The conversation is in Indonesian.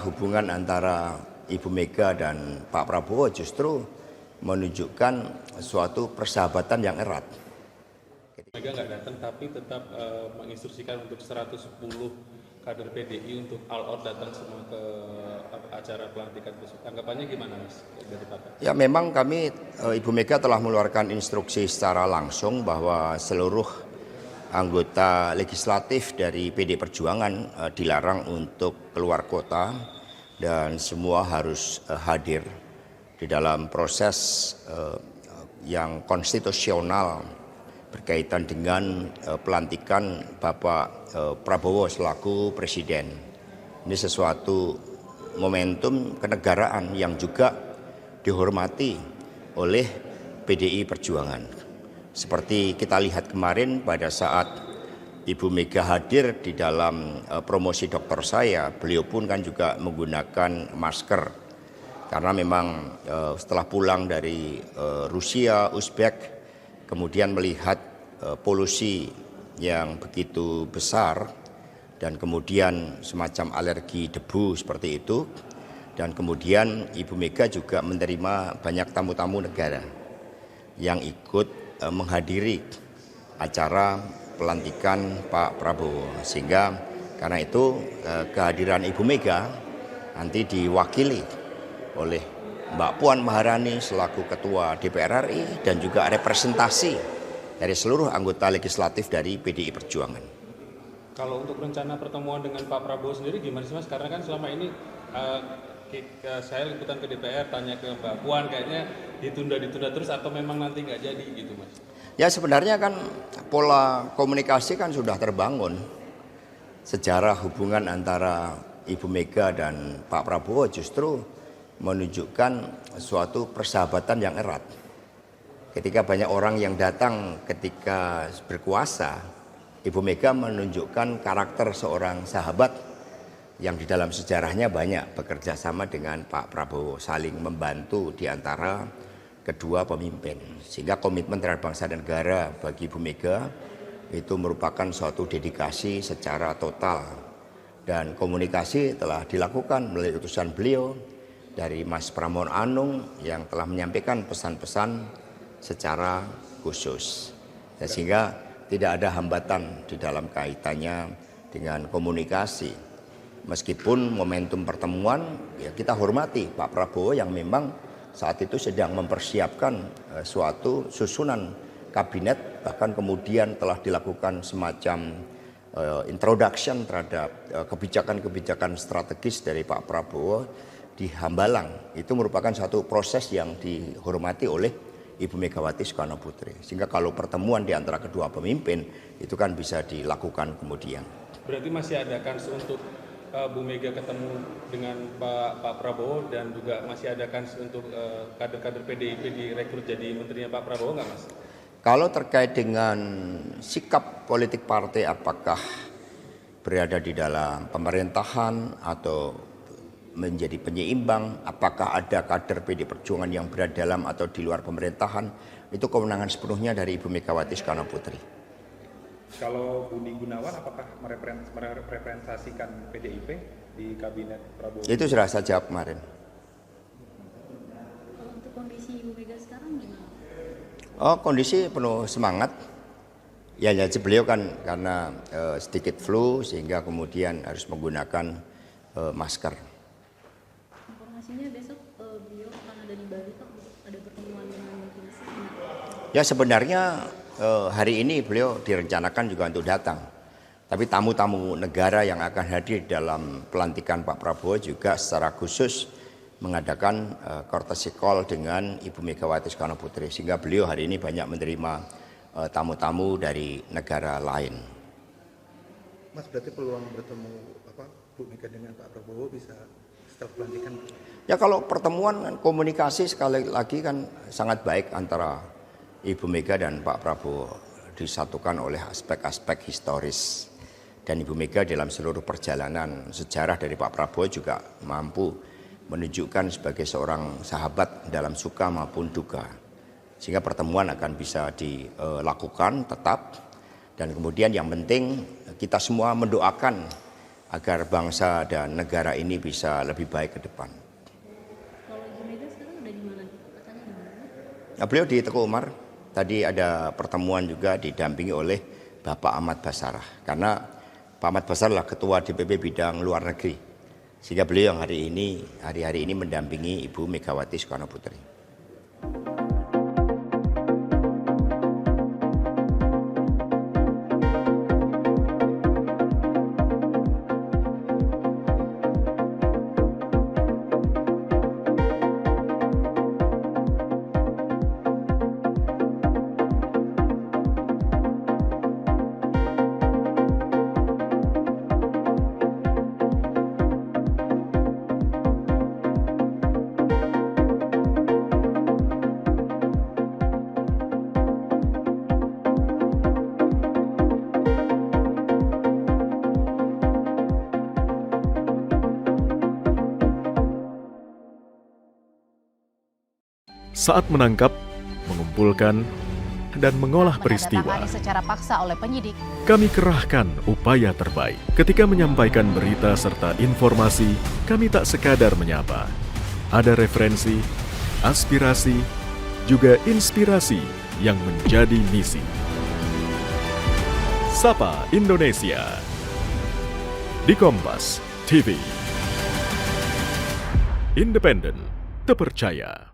Hubungan antara Ibu Mega dan Pak Prabowo justru menunjukkan suatu persahabatan yang erat. Mega nggak datang tapi tetap menginstruksikan untuk 110 kader PDI untuk all out datang semua ke acara pelantikan besok. Tanggapannya gimana Mas dari Bapak? Ya memang kami, Ibu Mega telah mengeluarkan instruksi secara langsung bahwa seluruh anggota legislatif dari PD Perjuangan dilarang untuk keluar kota dan semua harus hadir di dalam proses yang konstitusional berkaitan dengan pelantikan Bapak Prabowo selaku Presiden. Ini sesuatu momentum kenegaraan yang juga dihormati oleh PDI Perjuangan. Seperti kita lihat kemarin pada saat Ibu Mega hadir di dalam promosi dokter saya, beliau pun kan juga menggunakan masker. Karena memang setelah pulang dari Rusia, Uzbek, kemudian melihat polusi yang begitu besar dan kemudian semacam alergi debu seperti itu. Dan kemudian Ibu Mega juga menerima banyak tamu-tamu negara yang ikut menghadiri acara pelantikan Pak Prabowo, sehingga karena itu kehadiran Ibu Mega nanti diwakili oleh Mbak Puan Maharani selaku Ketua DPR RI dan juga representasi dari seluruh anggota legislatif dari PDI Perjuangan. Kalau untuk rencana pertemuan dengan Pak Prabowo sendiri gimana sih Mas? Karena kan selama ini saya liputan ke DPR tanya ke Mbak Puan kayaknya ditunda terus atau memang nanti nggak jadi gitu Mas? Ya sebenarnya kan pola komunikasi kan sudah terbangun. Sejarah hubungan antara Ibu Mega dan Pak Prabowo justru menunjukkan suatu persahabatan yang erat. Ketika banyak orang yang datang ketika berkuasa, Ibu Mega menunjukkan karakter seorang sahabat yang di dalam sejarahnya banyak bekerja sama dengan Pak Prabowo, saling membantu di antara kedua pemimpin, sehingga komitmen terhadap bangsa dan negara bagi Ibu Mega itu merupakan suatu dedikasi secara total, dan komunikasi telah dilakukan melalui utusan beliau dari Mas Pramono Anung yang telah menyampaikan pesan-pesan secara khusus, dan sehingga tidak ada hambatan di dalam kaitannya dengan komunikasi. Meskipun momentum pertemuan ya kita hormati Pak Prabowo yang memang saat itu sedang mempersiapkan suatu susunan kabinet, bahkan kemudian telah dilakukan semacam introduction terhadap kebijakan-kebijakan strategis dari Pak Prabowo di Hambalang. Itu merupakan satu proses yang dihormati oleh Ibu Megawati Soekarno Putri. Sehingga kalau pertemuan di antara kedua pemimpin itu kan bisa dilakukan kemudian. Berarti masih ada kans untuk Bu Mega ketemu dengan Pak Prabowo dan juga masih ada kans untuk kader-kader PDIP direkrut jadi menterinya Pak Prabowo nggak Mas? Kalau terkait dengan sikap politik partai apakah berada di dalam pemerintahan atau menjadi penyeimbang, apakah ada kader PDI Perjuangan yang berada dalam atau di luar pemerintahan, itu kewenangan sepenuhnya dari Ibu Megawati Soekarno Putri. Kalau Budi Gunawan apakah merepresentasikan PDIP di kabinet Prabowo? Itu sudah saya jawab kemarin. Kalau untuk kondisi Ibu Mega sekarang gimana? Oh, kondisi penuh semangat. Ya, jadi beliau kan karena sedikit flu sehingga kemudian harus menggunakan masker. Informasinya besok beliau akan ada di Bali Pak, ada pertemuan dengan Menteri. Ya sebenarnya hari ini beliau direncanakan juga untuk datang. Tapi tamu-tamu negara yang akan hadir dalam pelantikan Pak Prabowo juga secara khusus mengadakan courtesy call dengan Ibu Megawati Soekarno Putri. Sehingga beliau hari ini banyak menerima tamu-tamu dari negara lain. Mas, berarti peluang bertemu Bu Mega dengan Pak Prabowo bisa setelah pelantikan? Ya kalau pertemuan komunikasi sekali lagi kan sangat baik antara Ibu Mega dan Pak Prabowo, disatukan oleh aspek-aspek historis. Dan Ibu Mega dalam seluruh perjalanan sejarah dari Pak Prabowo juga mampu menunjukkan sebagai seorang sahabat dalam suka maupun duka. Sehingga pertemuan akan bisa dilakukan tetap. Dan kemudian yang penting kita semua mendoakan agar bangsa dan negara ini bisa lebih baik ke depan. Kalau Ibu Mega sekarang ada di mana? Katanya di mana? Nah, beliau di Teguh Umar, tadi ada pertemuan juga didampingi oleh Bapak Ahmad Basarah. Karena Pak Ahmad Basarah adalah Ketua DPP Bidang Luar Negeri. Sehingga beliau yang hari-hari ini mendampingi Ibu Megawati Soekarno Putri. Saat menangkap, mengumpulkan, dan mengolah peristiwa, Menandatangani secara paksa oleh penyidik. kami kerahkan upaya terbaik. Ketika menyampaikan berita serta informasi, kami tak sekadar menyapa. Ada referensi, aspirasi, juga inspirasi yang menjadi misi. Sapa Indonesia di Kompas TV. Independen, terpercaya.